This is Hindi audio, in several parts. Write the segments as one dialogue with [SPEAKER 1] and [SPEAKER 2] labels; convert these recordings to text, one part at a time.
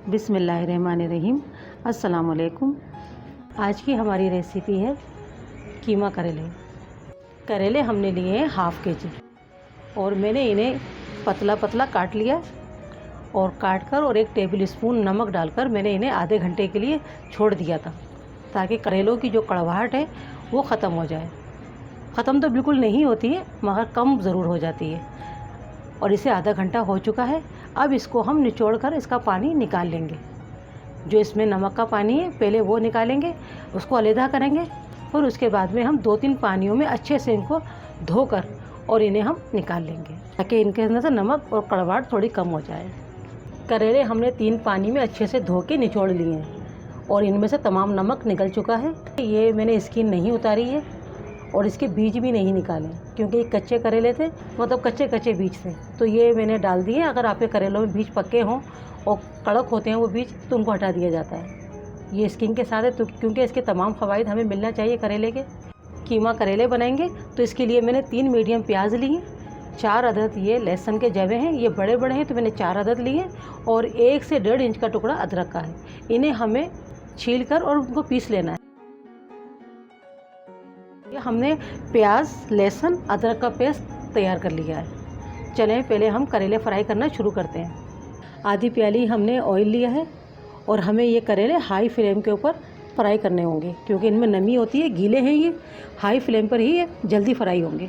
[SPEAKER 1] बिस्मिल्लाहिर्रहमानिर्रहीम। अस्सलाम वालेकुम। आज की हमारी रेसिपी है कीमा करेले। करेले हमने लिए हैं हाफ़ केजी और मैंने इन्हें पतला पतला काट लिया और काट कर और 1 टेबल स्पून नमक डालकर मैंने इन्हें आधे घंटे के लिए छोड़ दिया था, ताकि करेलों की जो कड़वाहट है वो ख़त्म हो जाए। ख़त्म तो बिल्कुल नहीं होती है, मगर कम ज़रूर हो जाती है। और इसे आधा घंटा हो चुका है। अब इसको हम निचोड़ कर इसका पानी निकाल लेंगे। जो इसमें नमक का पानी है पहले वो निकालेंगे, उसको अलग करेंगे। फिर उसके बाद में हम 2-3 पानियों में अच्छे से इनको धोकर और इन्हें हम निकाल लेंगे, ताकि इनके अंदर से नमक और कड़वाहट थोड़ी कम हो जाए। करेले हमने 3 पानी में अच्छे से धो के निचोड़ लिए हैं और इनमें से तमाम नमक निकल चुका है। ये मैंने स्किन नहीं उतारी है और इसके बीज भी नहीं निकाले, क्योंकि ये कच्चे करेले थे, मतलब कच्चे बीज थे, तो ये मैंने डाल दिए। अगर आपके करेलों में बीज पक्के हों और कड़क होते हैं वो बीज, तो उनको हटा दिया जाता है। ये स्किन के साथ है, तो क्योंकि इसके तमाम फ़वाइद हमें मिलना चाहिए करेले के। कीमा करेले बनाएंगे तो इसके लिए मैंने 3 मीडियम प्याज ली हैं, 4 अदद ये लहसुन के जवे हैं, ये बड़े बड़े हैं तो मैंने 4 अदद लिए, और 1 से 1.5 इंच का टुकड़ा अदरक का है। इन्हें हमें छील कर और उनको पीस लेना है। हमने प्याज, लहसुन, अदरक का पेस्ट तैयार कर लिया है। चलें पहले हम करेले फ्राई करना शुरू करते हैं। आधी प्याली हमने ऑयल लिया है और हमें ये करेले हाई फ्लेम के ऊपर फ्राई करने होंगे, क्योंकि इनमें नमी होती है, गीले हैं ये। हाई फ्लेम पर ही ये जल्दी फ्राई होंगे।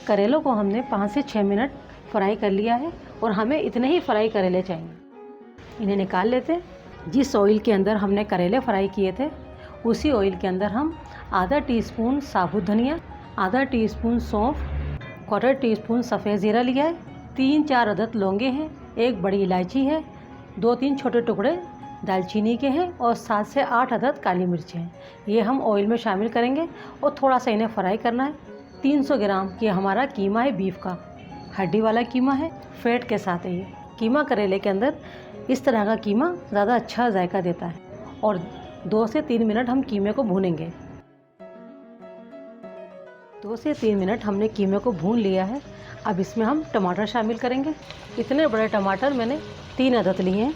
[SPEAKER 1] करेलों को हमने 5 से 6 मिनट फ्राई कर लिया है और हमें इतने ही फ्राई करेले चाहिए। इन्हें निकाल लेते हैं। जिस ऑयल के अंदर हमने करेले फ्राई किए थे, उसी ऑयल के अंदर हम आधा टीस्पून साबुत धनिया, आधा टीस्पून सौंफ, 1/4 टीस्पून सफ़ेद ज़ीरा लिया है, 3-4 अदद लौंगे हैं, 1 बड़ी इलायची है, 2-3 छोटे टुकड़े दालचीनी के हैं और 7 से 8 अदद काली मिर्च हैं। ये हम ऑयल में शामिल करेंगे और थोड़ा सा इन्हें फ्राई करना है। 300 ग्राम ये हमारा कीमा है, बीफ का हड्डी वाला कीमा है, फैट के साथ है। ये कीमा करेले के अंदर इस तरह का कीमा ज़्यादा अच्छा जायका देता है। और 2 से 3 मिनट हम कीमे को भूनेंगे। 2 से 3 मिनट हमने कीमे को भून लिया है। अब इसमें हम टमाटर शामिल करेंगे। इतने बड़े टमाटर मैंने 3 अदद लिए हैं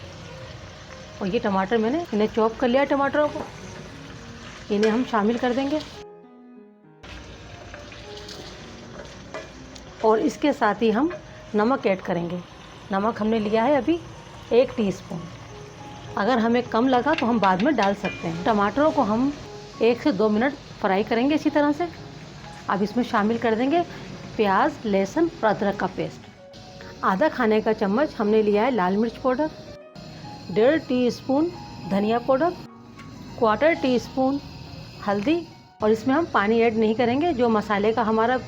[SPEAKER 1] और ये टमाटर मैंने इन्हें चॉप कर लिया है। टमाटरों को इन्हें हम शामिल कर देंगे और इसके साथ ही हम नमक ऐड करेंगे। नमक हमने लिया है अभी 1 टीस्पून। अगर हमें कम लगा तो हम बाद में डाल सकते हैं। टमाटरों को हम 1 से 2 मिनट फ्राई करेंगे इसी तरह से। अब इसमें शामिल कर देंगे प्याज, लहसुन और अदरक का पेस्ट। आधा खाने का चम्मच हमने लिया है लाल मिर्च पाउडर, 1.5 टीस्पून धनिया पाउडर, 1/4 टीस्पून हल्दी। और इसमें हम पानी ऐड नहीं करेंगे। जो मसाले का हमारा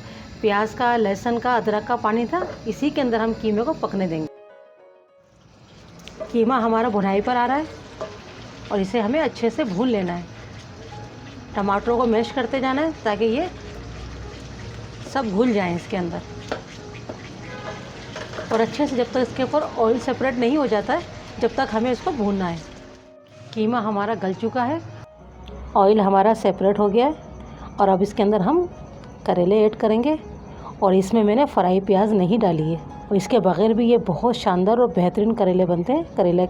[SPEAKER 1] प्याज का, लहसुन का, अदरक का पानी था, इसी के अंदर हम कीमे को पकने देंगे। कीमा हमारा भुनाई पर आ रहा है और इसे हमें अच्छे से भून लेना है। टमाटरों को मैश करते जाना है ताकि ये सब घुल जाएं इसके अंदर। और अच्छे से जब तक इसके ऊपर ऑयल सेपरेट नहीं हो जाता है, जब तक हमें इसको भूनना है। कीमा हमारा गल चुका है, ऑयल हमारा सेपरेट हो गया है और अब इसके अंदर हम करेले ऐड करेंगे। और इसमें मैंने फ्राई प्याज नहीं डाली है और इसके बगैर भी ये बहुत शानदार और बेहतरीन करेले बनते हैं। करेला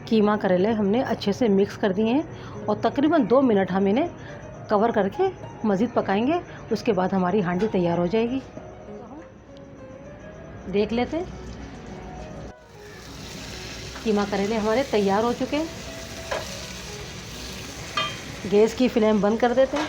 [SPEAKER 1] कीमा करेले हमने अच्छे से मिक्स कर दिए हैं और तकरीबन 2 मिनट हम इन्हें कवर करके मज़ीद पकाएंगे। उसके बाद हमारी हांडी तैयार हो जाएगी। देख लेते हैं। कीमा करेले हमारे तैयार हो चुके हैं। गैस की फ्लेम बंद कर देते हैं।